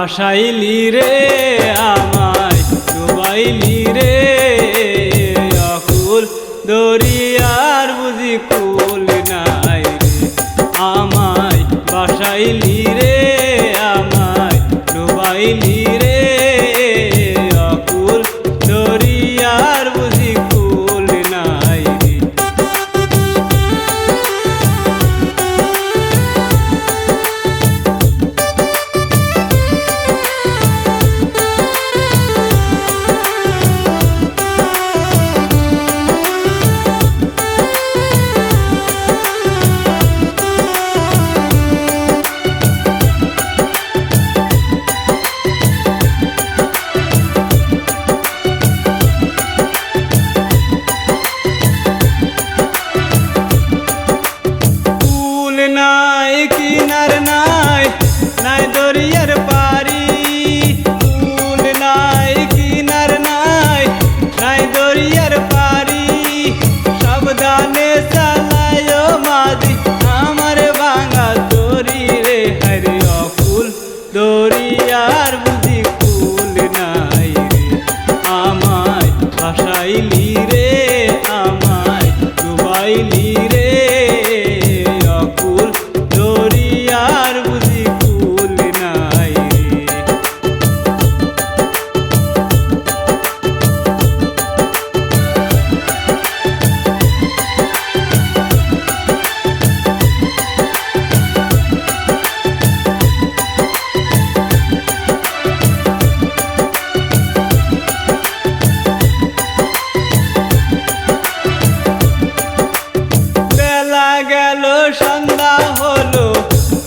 বাসাইলি রে আমায় ডুবাইলি রে অকুল দরিয়ার বুঝি কুল নাই রে আমায় বাসাইলি রে আমায় ডুবাইলি রে অকুল দরিয়ার বুঝি কুল নাই রে নাই কিনার নাই নাই দরিয়ার পারি ফুল নাই কিনার নাই নাই দরিয়ার পারি সাবধানে চালায় মাঝি আমার ভাঙা দড়ি রে হরি অকুল দরিয়ার বুঝি কুল নাই রে আমায় ভাসাইলি রে আমায় ডুবাইলি রে দরিয়ার বুঝি কুল নাই বেলা গেল সন্ধ্যা হলো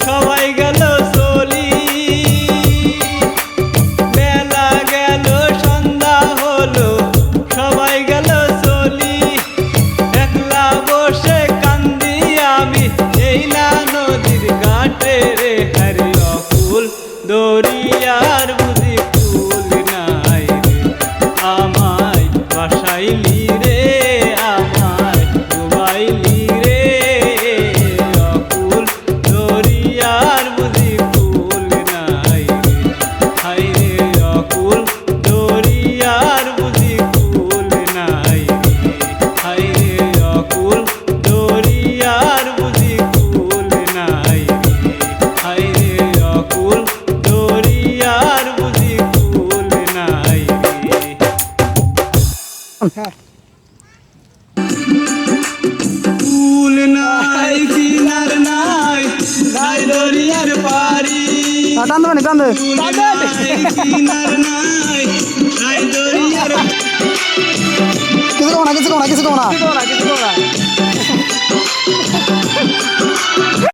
সবাই গেল চলি বেলা গেল সন্ধ্যা হলো সবাই গেল চলি একলা বসে কান্দি আমি এই না নদীর ঘাটে রে হরি অকুল দরিয়ার বুঝি কুল নাই রে আমায় বাসাইলি রে আমায় ডুবাইলি রে অকুল দরিয়ার বুঝি কুল নাই রে হাই রে অকুল দরিয়ার বুঝি কুল নাই রে হাই রে অকুল দরিয়ার বুঝি কুল নাই রে হাই রে অকুল দরিয়ার বুঝি কুল নাই রে কুল নাই কিনার নাই নাই দরিয়ার পারি কিনার নাই নাই দরিয়ার কিছু কমা